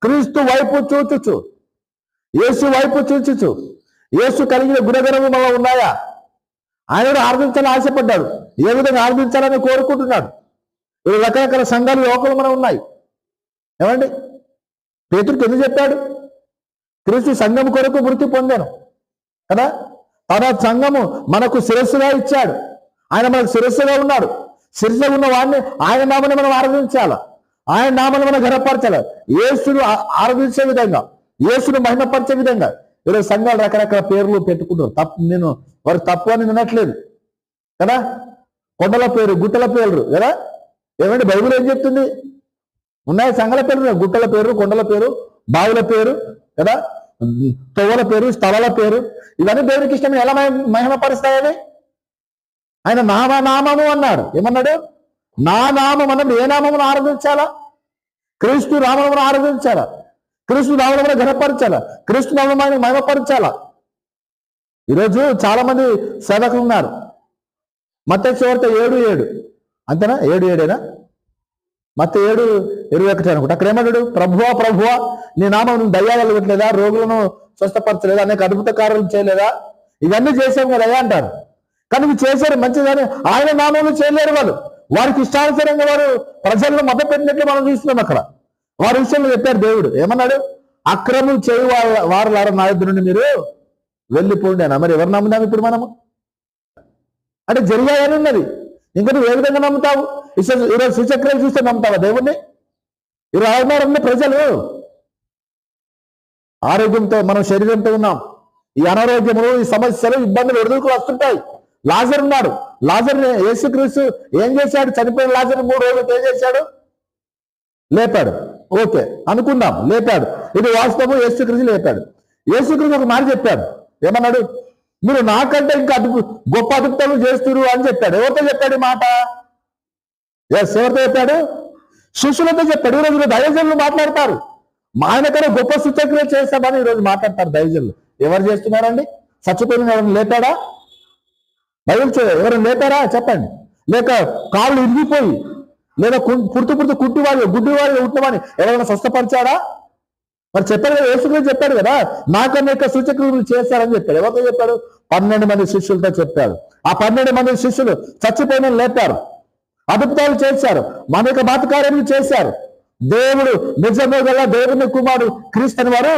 క్రీస్తు వైపు చూచుచు, యేసు వైపు చూచుచు, యేసు కలిగిన గుణగణము మనలో ఉన్నాయా? ఆయన ఆరాధించాలని ఆశపడ్డాడు. ఏ విధంగా ఆరాధించాలని కోరుకుంటున్నాడు? రకరకాల సంఘాలు లోకలు మనం ఉన్నాయి. ఏమండి, పేతురుకి ఎందుకు చెప్పాడు? క్రీస్తు సంఘం కొరకు మృతి పొందాను కదా. తన సంఘము మనకు శిరస్సుగా ఇచ్చాడు. ఆయన మనకు శిరస్సుగా ఉన్నాడు. శిరస్సుగా ఉన్న వాడిని ఆయన నామని మనం ఆరాధించాలి. ఆయన నామని మనం ఘనపరచాలి. యేసును ఆరాధించే విధంగా, యేసును మహిమపరిచే విధంగా ఈరోజు సంఘాలు రకరకాల పేర్లు పెట్టుకుంటారు. నేను వారికి తప్పు అని వినట్లేదు కదా. కొండల పేరు, గుట్టల పేర్లు కదా. ఏమంటే బైబిల్ ఏం చెప్తుంది? ఉన్నాయి సంఘాల పేర్లు, గుట్టల పేరు, కొండల పేరు, బావుల పేరు కదా, తొవ్వల పేరు, స్థలాల పేరు. ఇవన్నీ దేవునికి ఇష్టమైన ఎలా మహిమపరుస్తాయని ఆయన నామము అన్నాడు. ఏమన్నాడు? నా నామం అన్నది ఏ నామమును ఆరాధించాలా? క్రీస్తు నామమును ఆరాధించాలా? క్రీస్తు నామమును ఘనపరచాలా? క్రీస్తు నామమును మహిమపరచాలా? ఈరోజు చాలా మంది సేవకులు ఉన్నారు. మత్తయి సువార్త 7:7 అంతేనా? 7:7 మత్తయి 7:21 అనుకుంటా. అక్కడ ఏమన్నాడు? ప్రభువా ప్రభువా నీ నామం దయ్యాలు వెళ్ళట్లేదా? రోగులను స్వస్థపరచలేదా? అనేక అద్భుత కార్యాలు చేయలేదా? ఇవన్నీ చేసాం కదా అంటారు. కానీ ఇవి చేశారు మంచిదని ఆయన నామంలో చేయలేరు. వారికి ఇష్టానుసారంగా వారు ప్రజలను మద్దపెట్టినట్లు మనం చూస్తున్నాం. అక్కడ వారి విషయంలో చెప్పారు దేవుడు. ఏమన్నాడు? అక్రమం చేయి వారులారా నా యొద్ద నుండి మీరు వెళ్ళిపోండి అన్న. మరి ఎవరు నమ్ముదాం ఇప్పుడు మనము? అంటే జరిగాయని ఉన్నది. ఇంకా నువ్వు ఏ విధంగా నమ్ముతావు? ఈరోజు సుచక్రాలు చూస్తే నమ్ముతావా దేవుణ్ణి? ఈరోజు ఆరున్నారన్న ప్రజలు ఆరోగ్యంతో, మనం శరీరంతో ఉన్నాం. ఈ అనారోగ్యములు, ఈ సమస్యలు, ఇబ్బందులు ఎదుర్కొని వస్తుంటాయి. లాజర్ ఉన్నాడు. లాజర్ని యేసుక్రీస్తు ఏం చేశాడు? చనిపోయిన లాజర్ 3 రోజులు ఏం చేశాడు? లేపాడు. ఓకే అనుకుందాం, లేపాడు. ఇది వాస్తవం. యేసుక్రీస్తు లేపాడు. యేసుక్రీస్తు ఒక మాట చెప్పాడు. ఏమన్నాడు? మీరు నాకంటే ఇంకా గొప్ప అద్భుతాలు చేస్తున్నారు అని చెప్పాడు. ఎవరితో చెప్పాడు మాట? ఎవరితో చెప్పాడు? శిష్యులతో చెప్పాడు. ఈరోజు దైవజనులు మాట్లాడతారు, ఆయన కన్నా గొప్ప సూచక్రియలు చేస్తామని ఈరోజు మాట్లాడతారు దైవజనులు. ఎవరు చేస్తున్నారండి? చచ్చిపోయిన ఎవరిని లేపాడా? బైబిల్ ఎవరైనా లేపారా చెప్పండి? లేక కాళ్ళు ఇరిగిపోయి, లేదా పుడుతూ గుడ్డివాళ్ళు ఉంటున్నామని ఎవరైనా స్వస్థపరిచాడా? మరి చెప్పాడు కదా, యేసుక్రీస్తు చెప్పాడు కదా, నాకన్నా యొక్క సూచక్రియలు చేస్తారని చెప్పాడు. ఎవరితో చెప్పాడు? 12 మంది శిష్యులతో చెప్పాడు. ఆ 12 మంది శిష్యులు చచ్చిపోయిన లేపారు, అద్భుతాలు చేశారు, మన యొక్క మాతకార్యాలు చేశారు. దేవుడు నిజంగా గల దేవుని కుమారుడు క్రీస్తు అని వారు